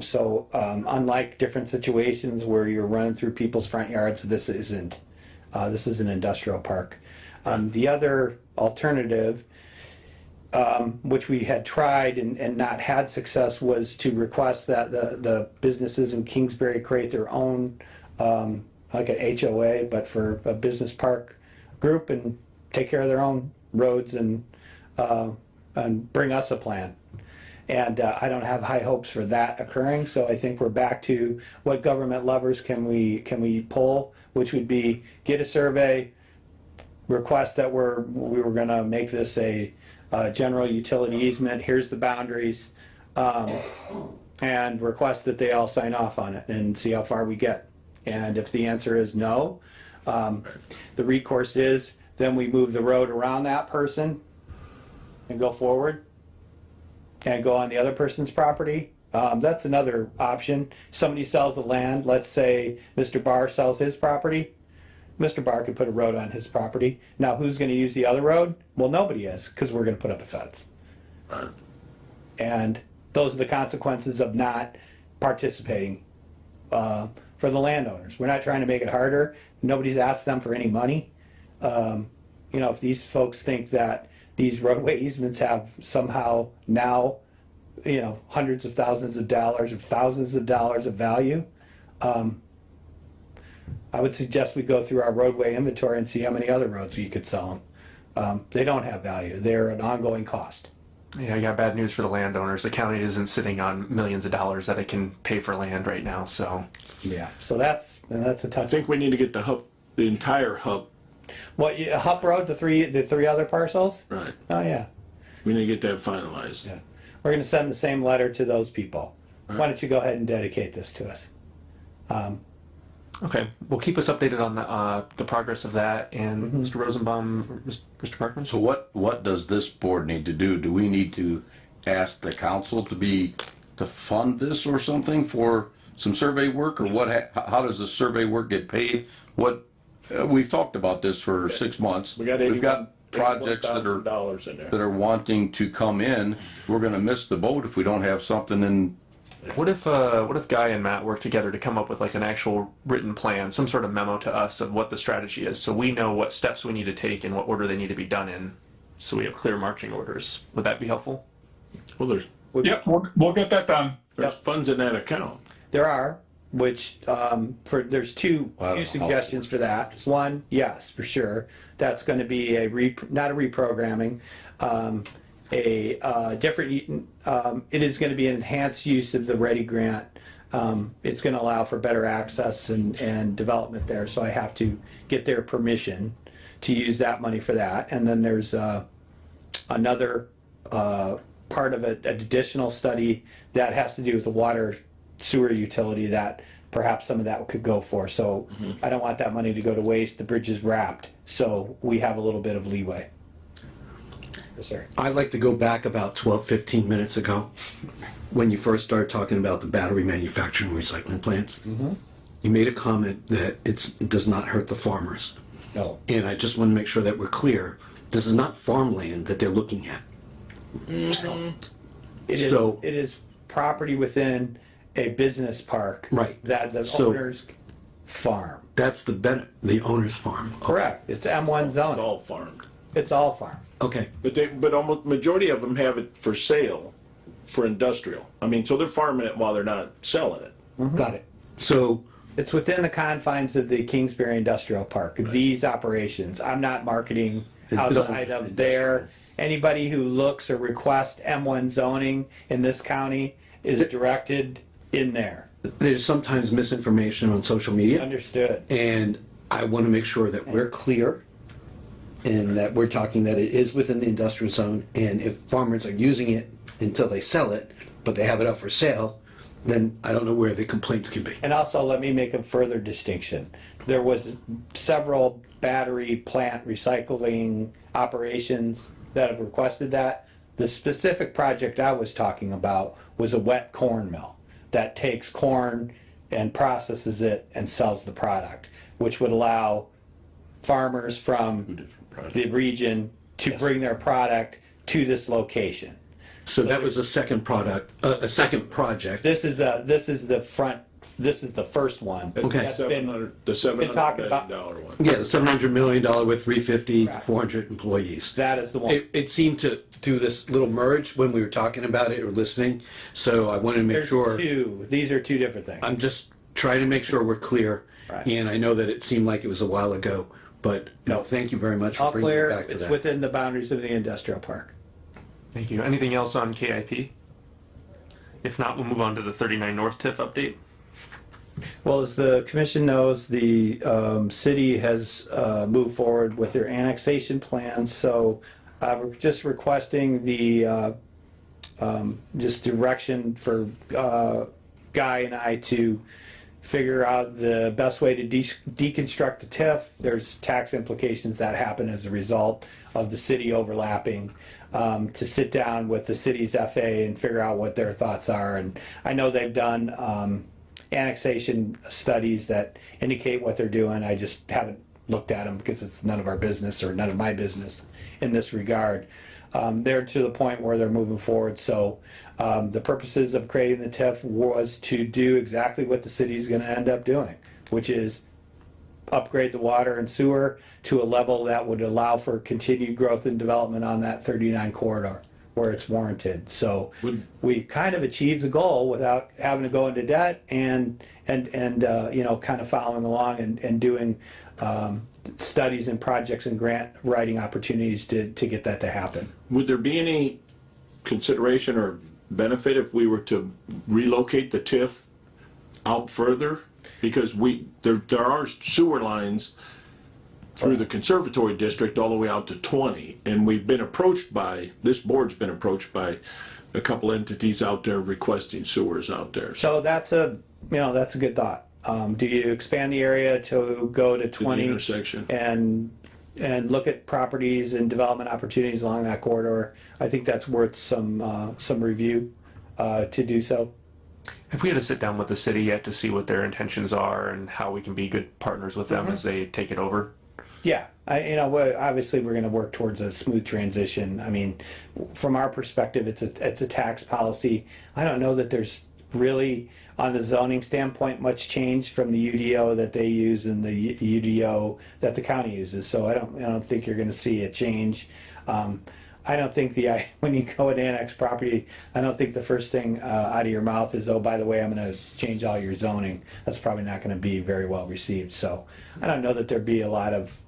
S10: So unlike different situations where you're running through people's front yards, this isn't. This is an industrial park. The other alternative, which we had tried and not had success, was to request that the businesses in Kingsbury create their own, like an HOA, but for a business park group and take care of their own roads and bring us a plan. And I don't have high hopes for that occurring. So I think we're back to what government levers can we pull, which would be get a survey, request that we were going to make this a general utility easement. Here's the boundaries, and request that they all sign off on it and see how far we get. And if the answer is no, the recourse is then we move the road around that person and go forward and go on the other person's property. That's another option. Somebody sells the land. Let's say Mr. Barr sells his property. Mr. Barr could put a road on his property. Now, who's going to use the other road? Well, nobody is, because we're going to put up a fence. And those are the consequences of not participating for the landowners. We're not trying to make it harder. Nobody's asked them for any money. If these folks think that these roadway easements have somehow now, hundreds of thousands of dollars or thousands of dollars of value, I would suggest we go through our roadway inventory and see how many other roads you could sell them. They don't have value. They're an ongoing cost.
S2: Yeah, I got bad news for the landowners. The county isn't sitting on millions of dollars that it can pay for land right now. So
S10: yeah, so that's a tough.
S5: I think we need to get the entire hub.
S10: What, Hupp Road, the three other parcels?
S5: Right.
S10: Oh yeah.
S5: We need to get that finalized.
S10: Yeah. We're going to send the same letter to those people. Right. Why don't you go ahead and dedicate this to us?
S2: Okay, well, keep us updated on the progress of that. And Mr. Rosenbaum, Mr. Parkman.
S13: So what does this board need to do? Do we need to ask the council to fund this or something for some survey work, or what? How does the survey work get paid? What we've talked about this for 6 months.
S5: We've got
S13: projects that are wanting to come in. We're going to miss the boat if we don't have something in.
S2: What if Guy and Matt work together to come up with like an actual written plan, some sort of memo to us of what the strategy is, so we know what steps we need to take and what order they need to be done in, so we have clear marching orders? Would that be helpful?
S5: Well,
S8: Yep, we'll get that done.
S5: there's funds in that account.
S10: There are, which there's two suggestions for that. One, yes, for sure, that's going to be not a reprogramming, a different. It is going to be an enhanced use of the Ready Grant. It's going to allow for better access and development there. So I have to get their permission to use that money for that. And then there's another part of it, an additional study that has to do with the water sewer utility that perhaps some of that could go for. So I don't want that money to go to waste. The bridge is wrapped, so we have a little bit of leeway. Yes, sir.
S9: I'd like to go back about 12, 15 minutes ago when you first started talking about the battery manufacturing and recycling plants. You made a comment that it does not hurt the farmers.
S10: No.
S9: And I just want to make sure that we're clear. This is not farmland that they're looking at.
S10: It is property within a business park.
S9: Right.
S10: That the owners farm.
S9: That's the owner's farm. Okay.
S10: Correct. It's M1 zone.
S5: It's all farmed.
S10: It's all farm.
S9: Okay.
S5: But almost majority of them have it for sale, for industrial. I mean, so they're farming it while they're not selling it.
S9: Got it. So
S10: it's within the confines of the Kingsbury Industrial Park. Right. These operations. I'm not marketing outside of there. Anybody who looks or requests M1 zoning in this county is directed in there.
S9: There's sometimes misinformation on social media.
S10: Understood.
S9: And I want to make sure that we're clear and that we're talking that it is within the industrial zone. And if farmers are using it until they sell it, but they have it up for sale, then I don't know where the complaints can be.
S10: And also, let me make a further distinction. There was several battery plant recycling operations that have requested that. The specific project I was talking about was a wet corn mill that takes corn and processes it and sells the product, which would allow farmers from the region to bring their product to this location.
S9: So that was a second product, a second project.
S10: This is the first one.
S9: Okay.
S10: That's been
S5: The
S10: talking
S5: $700
S10: about-
S5: million one.
S9: Yeah, the $700 million with 350 to 400 employees.
S10: That is the one.
S9: It seemed to do this little merge when we were talking about it or listening, so I wanted to make
S10: There's
S9: sure.
S10: two. These are two different things.
S9: I'm just trying to make sure we're clear.
S10: Right.
S9: And I know that it seemed like it was a while ago, but no, thank you very much for
S10: All
S9: bringing
S10: clear.
S9: it back to
S10: It's
S9: that.
S10: within the boundaries of the industrial park.
S2: Thank you. Anything else on KIP? If not, we'll move on to the 39 North TIF update.
S10: Well, as the commission knows, the city has moved forward with their annexation plans, so we're just requesting the just direction for Guy and I to figure out the best way to deconstruct the TIF. There's tax implications that happen as a result of the city overlapping. To sit down with the city's FA and figure out what their thoughts are. And I know they've done annexation studies that indicate what they're doing. I just haven't looked at them because it's none of our business or none of my business in this regard. They're to the point where they're moving forward. So the purposes of creating the TIF was to do exactly what the city's going to end up doing, which is upgrade the water and sewer to a level that would allow for continued growth and development on that 39 corridor where it's warranted. So we kind of achieved the goal without having to go into debt and you know, kind of following along and doing studies and projects and grant writing opportunities to get that to happen.
S5: Would there be any consideration or benefit if we were to relocate the TIF out further? Because there are sewer lines through the conservatory district all the way out to 20, and we've been approached by, this board's been approached by a couple entities out there requesting sewers out there.
S10: So that's a good thought. Do you expand the area to go to 20
S5: intersection.
S10: and look at properties and development opportunities along that corridor? I think that's worth some review to do so.
S2: Have we had to sit down with the city yet to see what their intentions are and how we can be good partners with them as they take it over?
S10: Yeah, obviously we're going to work towards a smooth transition. I mean, from our perspective, it's a tax policy. I don't know that there's really, on the zoning standpoint, much change from the UDO that they use and the UDO that the county uses. So I don't think you're going to see a change. I don't think when you go and annex property, I don't think the first thing out of your mouth is, oh, by the way, I'm going to change all your zoning. That's probably not going to be very well received. So I don't know that there'd be a lot of.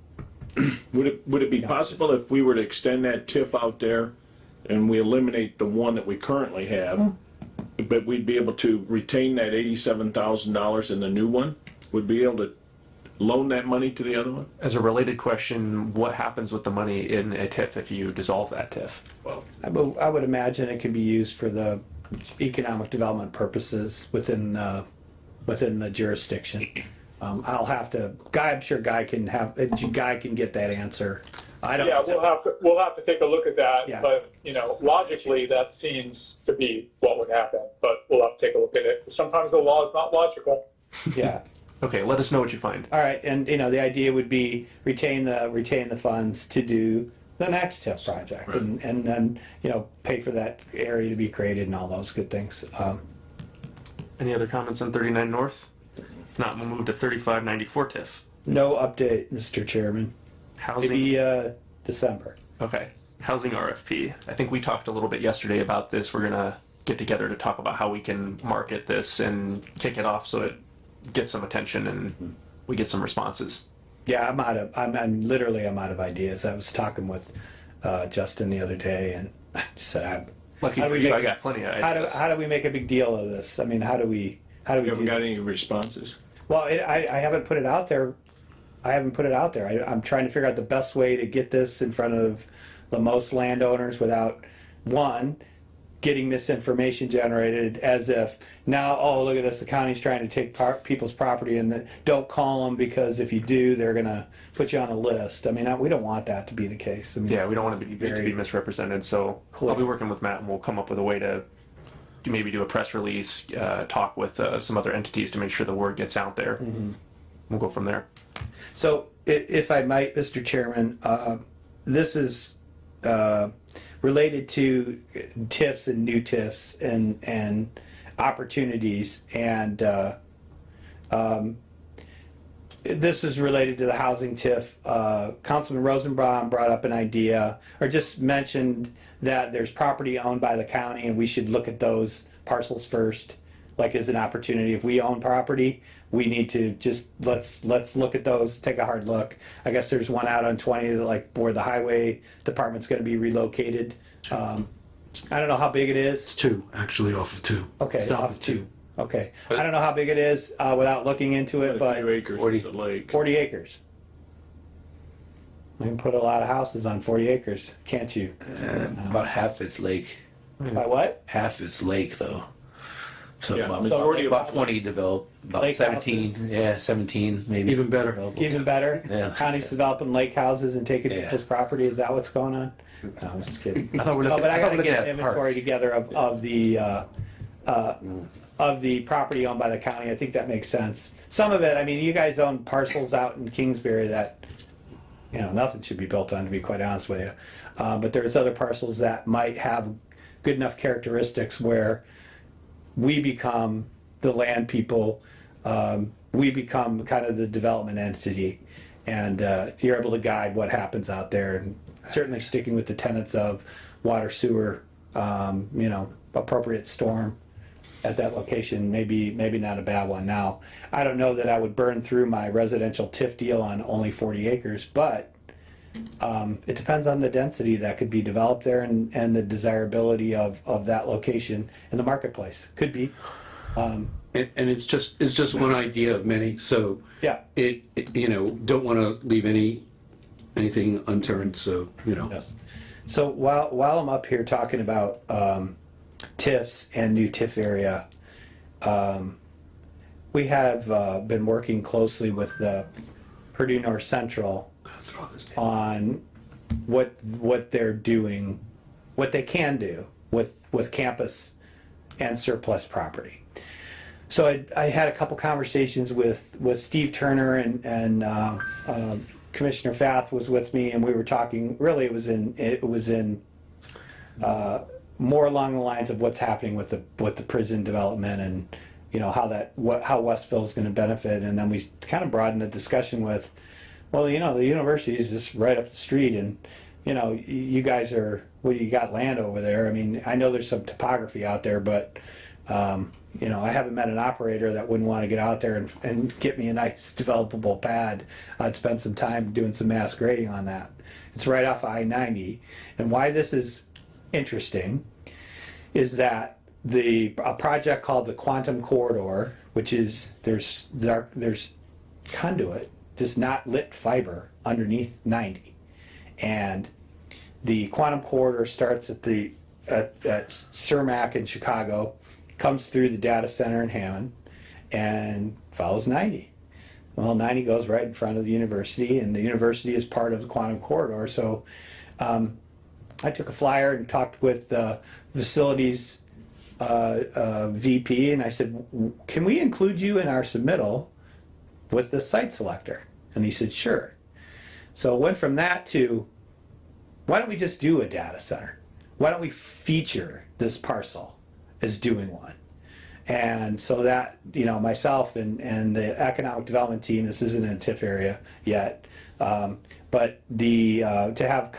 S5: Would it be possible if we were to extend that TIF out there and we eliminate the one that we currently have, but we'd be able to retain that $87,000 in the new one? Would be able to loan that money to the other one?
S2: As a related question, what happens with the money in a TIF if you dissolve that TIF?
S5: Well,
S10: I would imagine it could be used for the economic development purposes within the jurisdiction. I'll have to. I'm sure Guy can get that answer. I don't.
S8: Yeah, we'll have to take a look at that.
S10: Yeah.
S8: But logically, that seems to be what would happen. But we'll have to take a look at it. Sometimes the law is not logical.
S10: Yeah.
S2: Okay, let us know what you find.
S10: All right, and the idea would be retain the funds to do the next TIF project,
S5: Right.
S10: and then pay for that area to be created and all those good things.
S2: Any other comments on 39 North? If not, we'll move to 3594 TIF.
S10: No update, Mr. Chairman.
S2: Housing.
S10: Maybe December.
S2: Okay. Housing RFP. I think we talked a little bit yesterday about this. We're gonna get together to talk about how we can market this and kick it off so it gets some attention and we get some responses.
S10: Yeah, I'm out of ideas. I was talking with Justin the other day, and I said,
S2: Lucky for you, I got plenty of ideas.
S10: how do we make a big deal of this? I mean, how do we
S5: you
S10: do
S5: haven't got
S10: this?
S5: any responses?
S10: Well, I haven't put it out there. I'm trying to figure out the best way to get this in front of the most landowners without, one, getting misinformation generated as if now, oh, look at this, the county's trying to take people's property, and don't call them because if you do, they're going to put you on a list. I mean, we don't want that to be the case. I mean,
S2: Yeah, we don't want to be
S10: very
S2: misrepresented. So
S10: clear.
S2: I'll be working with Matt, and we'll come up with a way to maybe do a press release, talk with some other entities to make sure the word gets out there. We'll go from there.
S10: So, if I might, Mr. Chairman, this is related to TIFs and new TIFs and opportunities, and this is related to the housing TIF. Councilman Rosenbaum brought up an idea, or just mentioned that there's property owned by the county, and we should look at those parcels first, like as an opportunity. If we own property, we need to just let's look at those, take a hard look. I guess there's one out on 20, like where the highway department's going to be relocated. I don't know how big it is.
S9: It's 2, actually, off of 2.
S10: Okay,
S9: It's
S10: off of 2. Okay, I don't know how big it is without looking into it,
S5: A
S10: but
S5: few acres with the lake.
S10: 40 acres. You can put a lot of houses on 40 acres, can't you?
S7: About half its lake.
S10: By what?
S7: Half its lake, though. So
S5: Yeah,
S7: about,
S5: majority of
S7: about 20 developed. About
S10: Lake
S7: 17.
S10: houses?
S7: Yeah, 17 maybe.
S9: Even better.
S7: Developable.
S10: Even better?
S7: Yeah.
S10: County's developing lake houses and taking
S7: Yeah.
S10: people's property, is that what's going on? No, I'm just kidding.
S7: I thought we're
S10: No,
S7: looking,
S10: but I
S7: I thought
S10: gotta
S7: we're looking
S10: get
S7: at
S10: an
S7: a park.
S10: inventory together of the property owned by the county. I think that makes sense. Some of it, I mean, you guys own parcels out in Kingsbury that, you know, nothing should be built on, to be quite honest with you. But there's other parcels that might have good enough characteristics where we become the land people, we become kind of the development entity, and you're able to guide what happens out there, and certainly sticking with the tenets of water, sewer, you know, appropriate storm at that location, maybe not a bad one. Now, I don't know that I would burn through my residential TIF deal on only 40 acres, but it depends on the density that could be developed there and the desirability of that location in the marketplace. Could be.
S9: And it's just one idea of many, so
S10: Yeah.
S9: it you know, don't want to leave anything unturned, so, you know.
S10: Yes. So while I'm up here talking about TIFs and new TIF area, we have been working closely with the Purdue North Central on what they're doing, what they can do with campus and surplus property. So I had a couple conversations with Steve Turner and Commissioner Fath was with me, and we were talking. Really, it was in more along the lines of what's happening with the prison development, and you know how Westville is going to benefit. And then we kind of broadened the discussion with, well, you know, the university is just right up the street, and you know, you guys are, well, you got land over there. I mean, I know there's some topography out there, but you know, I haven't met an operator that wouldn't want to get out there and get me a nice developable pad. I'd spend some time doing some mass grading on that. It's right off I-90. And why this is interesting is that a project called the Quantum Corridor, which is there's conduit, just not lit fiber underneath 90. And the Quantum Corridor starts at Cermak in Chicago, comes through the data center in Hammond, and follows 90. Well, 90 goes right in front of the university, and the university is part of the Quantum Corridor. So I took a flyer and talked with the facilities VP, and I said, can we include you in our submittal with the site selector? And he said, sure. So it went from that to, why don't we just do a data center? Why don't we feature this parcel as doing one? And so that, you know, myself and the economic development team, this isn't in a TIF area yet, but to have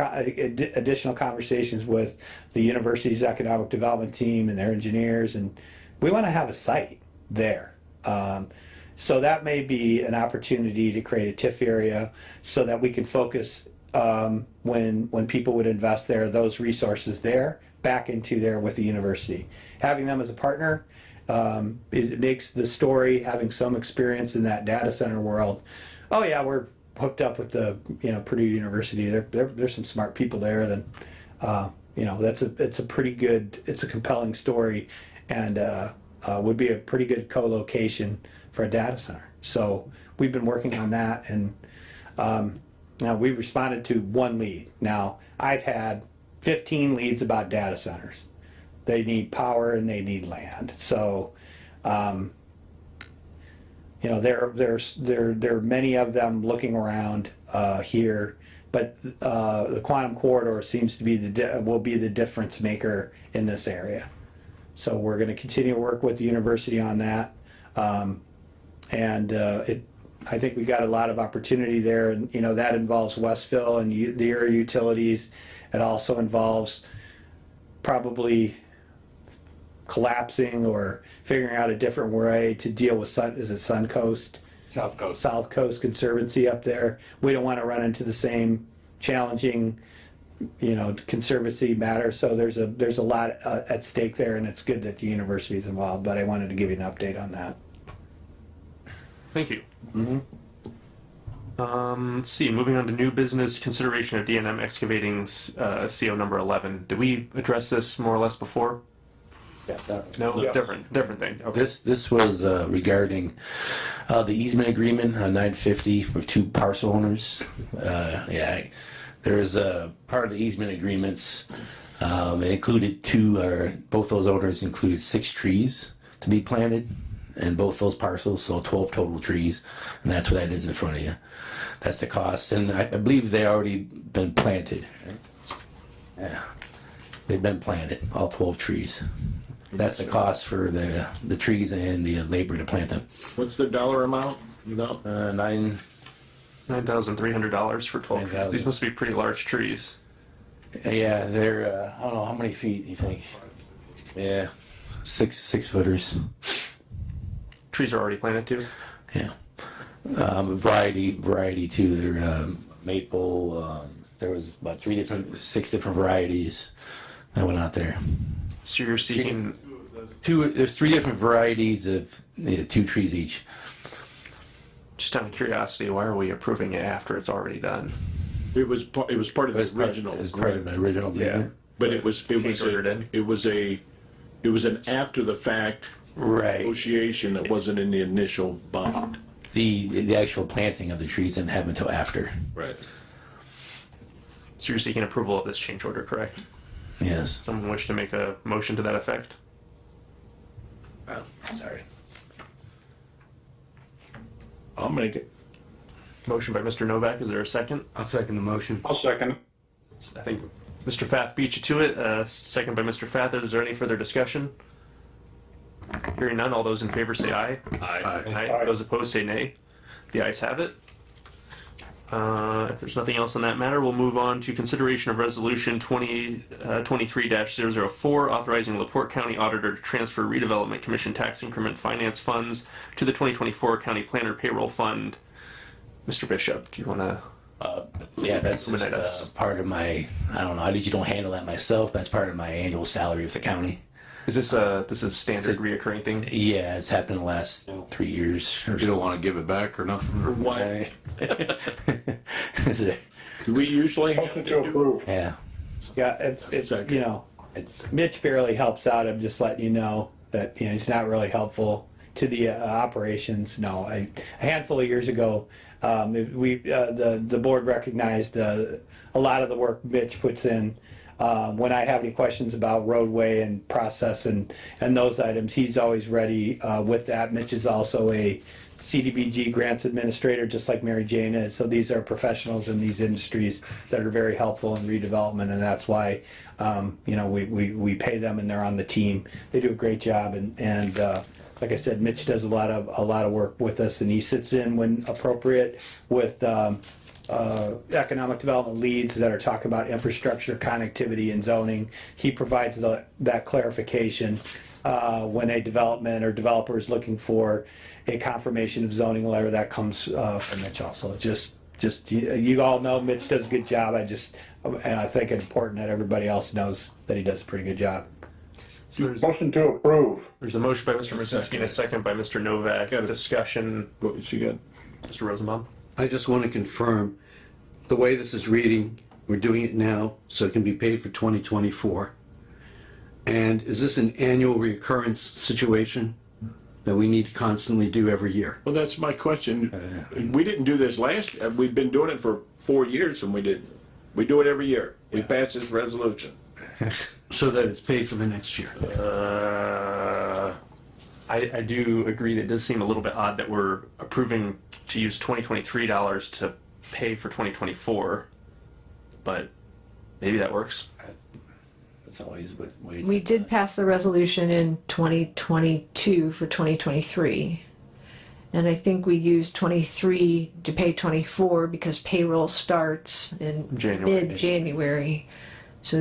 S10: additional conversations with the university's economic development team and their engineers, and we want to have a site there. So that may be an opportunity to create a TIF area so that we can focus when people would invest there, those resources there back into there with the university. Having them as a partner, it makes the story, having some experience in that data center world. Oh yeah, we're hooked up with the Purdue University. There's some smart people there. Then you know, it's a compelling story, and would be a pretty good co-location for a data center. So we've been working on that, and now we responded to one lead. Now I've had 15 leads about data centers. They need power and they need land. So, you know, there are many of them looking around here, but the quantum corridor seems to be will be the difference maker in this area. So we're going to continue to work with the university on that, I think we got a lot of opportunity there, and you know that involves Westville and the area utilities. It also involves probably collapsing or figuring out a different way to deal with Suncoast?
S7: South Coast.
S10: South Coast Conservancy up there. We don't want to run into the same challenging, you know, conservancy matter. So there's a lot at stake there, and it's good that the university is involved. But I wanted to give you an update on that.
S2: Thank you. Let's see, moving on to new business, consideration of D&M excavating's CO number 11. Did we address this more or less before?
S10: Yeah.
S2: No, different thing. Okay.
S7: This was regarding the easement agreement on 950 with two parcel owners. There is a part of the easement agreements. It included both those owners included 6 trees to be planted in both those parcels, so 12 total trees, and that's what that is in front of you. That's the cost, and I believe they already been planted. Yeah, they've been planted, all 12 trees. That's the cost for the trees and the labor to plant them.
S5: What's the dollar amount? No.
S2: $9,300 for 12 trees. These must be pretty large trees.
S7: Yeah, they're I don't know how many feet you think. Yeah, 6 footers.
S2: Trees are already planted too.
S7: Yeah, variety too. They're maple. There was about 6 different varieties that went out there.
S2: So you're seeking
S7: There's 3 different varieties of 2 trees each.
S2: just out of curiosity, why are we approving it after it's already done?
S5: It was part of the original.
S7: It was part of the original agreement.
S5: But it was an after the fact
S7: Right.
S5: negotiation that wasn't in the initial bond.
S7: The actual planting of the trees didn't happen until after.
S5: Right.
S2: So you're seeking approval of this change order, correct?
S7: Yes.
S2: Someone wish to make a motion to that effect?
S7: Oh, sorry.
S5: I'll make it.
S2: Motion by Mr. Novak. Is there a second?
S7: I'll second the motion.
S8: I'll second it.
S2: I think Mr. Fath beat you to it. Second by Mr. Fath. Is there any further discussion? Hearing none, all those in favor say aye. Aye. Those opposed say nay. The ayes have it. If there's nothing else on that matter, we'll move on to consideration of resolution 23-004, authorizing LaPorte County Auditor to transfer Redevelopment Commission tax increment finance funds to the 2024 County Planner Payroll Fund. Mr. Bishop, do you want to?
S7: Yeah, that's just part of my, I don't know, I usually don't handle that myself. That's part of my annual salary with the county.
S2: Is this a standard reoccurring thing?
S7: Yeah, it's happened the last 3 years.
S13: You don't want to give it back or nothing?
S5: Why?
S7: Is it?
S5: Do we usually have
S8: Motion to approve.
S7: Yeah.
S10: Yeah, it's you know, Mitch barely helps out. I'm just letting you know that he's not really helpful to the operations. No, a handful of years ago, the board recognized a lot of the work Mitch puts in. When I have any questions about roadway and process and those items, he's always ready with that. Mitch is also a CDBG grants administrator, just like Mary Jane is. So these are professionals in these industries that are very helpful in redevelopment, and that's why we pay them and they're on the team. They do a great job, and like I said, Mitch does a lot of work with us, and he sits in when appropriate with economic development leads that are talking about infrastructure, connectivity, and zoning. He provides that clarification when a development or developer is looking for a confirmation of zoning letter. That comes from Mitch also. Just you all know Mitch does a good job. And I think it's important that everybody else knows that he does a pretty good job.
S2: So
S8: Motion to approve.
S2: there's a motion by Mr. Brzezinski and a second by Mr. Novak. Discussion.
S5: What you got?
S2: Mr. Rosenbaum.
S9: I just want to confirm, the way this is reading, We're doing it now, so it can be paid for 2024. And is this an annual recurrence situation that we need to constantly do every year?
S5: Well, that's my question. We didn't do this we've been doing it for 4 years and we didn't. We do it every year. We pass this resolution.
S9: So that it's paid for the next year.
S2: I do agree that it does seem a little bit odd that we're approving to use 2023 dollars to pay for 2024, but maybe that works.
S7: That's always with wage.
S4: We did pass the resolution in 2022 for 2023. And I think we used 23 to pay 24 because payroll starts in mid-January. So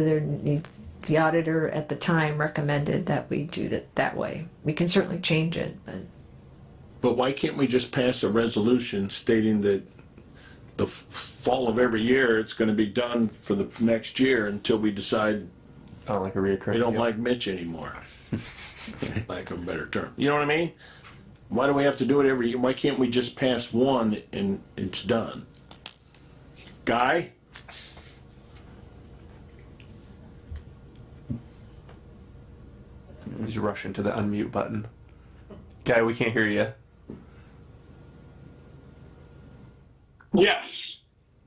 S4: the auditor at the time recommended that we do it that way. We can certainly change it,
S5: But why can't we just pass a resolution stating that the fall of every year, it's going to be done for the next year until we decide
S2: Oh, like a reoccurring.
S5: we don't like Mitch anymore? Lack of a better term. You know what I mean? Why do we have to do it every year? Why can't we just pass one and it's done? Guy?
S2: He's rushing to the unmute button. Guy, we can't hear you.
S8: Yes.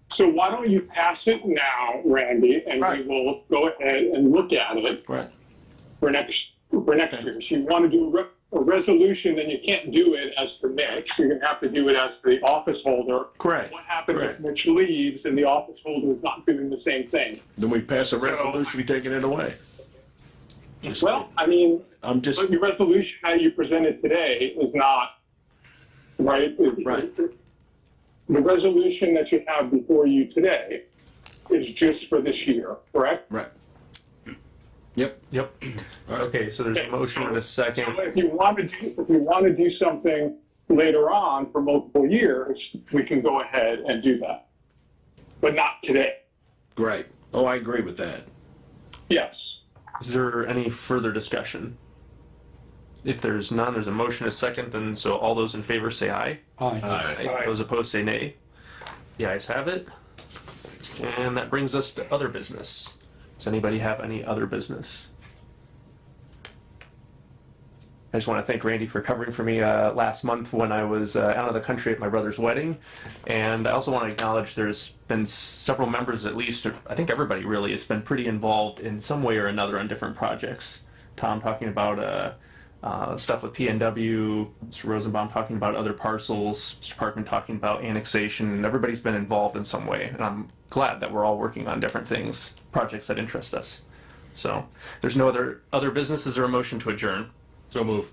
S8: So why don't you pass it now, Randy, and
S5: Right.
S8: we will go ahead and look at it
S5: Right.
S8: for next year. So you want to do a resolution, then you can't do it as for Mitch. You're going to have to do it as for the office holder.
S5: Correct.
S8: What happens
S5: Correct.
S8: if Mitch leaves and the office holder is not doing the same thing?
S5: Then we pass a resolution taking it away.
S8: Well, I mean,
S5: I'm just,
S8: but your resolution, how you presented today, is not right.
S5: Right.
S8: The resolution that you have before you today is just for this year, correct?
S5: right. Yep.
S2: Yep. Okay, so there's a motion and a second.
S8: So if you want to do something later on for multiple years, we can go ahead and do that, but not today.
S5: Right. Oh, I agree with that.
S8: Yes.
S2: Is there any further discussion? If there's none, there's a motion, a second, and so all those in favor say aye.
S9: Aye.
S2: Aye. Those opposed say nay. The ayes have it. And that brings us to other business. Does anybody have any other business? I just want to thank Randy for covering for me last month when I was out of the country at my brother's wedding. And I also want to acknowledge there's been several members, at least, or I think everybody really, has been pretty involved in some way or another on different projects. Tom talking about stuff with PNW, Mr. Rosenbaum talking about other parcels, Mr. Parkman talking about annexation, and everybody's been involved in some way. And I'm glad that we're all working on different things, projects that interest us. So there's no other business. Is there a motion to adjourn?
S1: So move.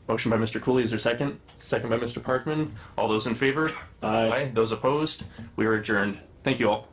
S2: Motion by Mr. Cooley, is there second? Second by Mr. Parkman. All those in favor?
S5: Aye.
S2: Those opposed? We are adjourned. Thank you all.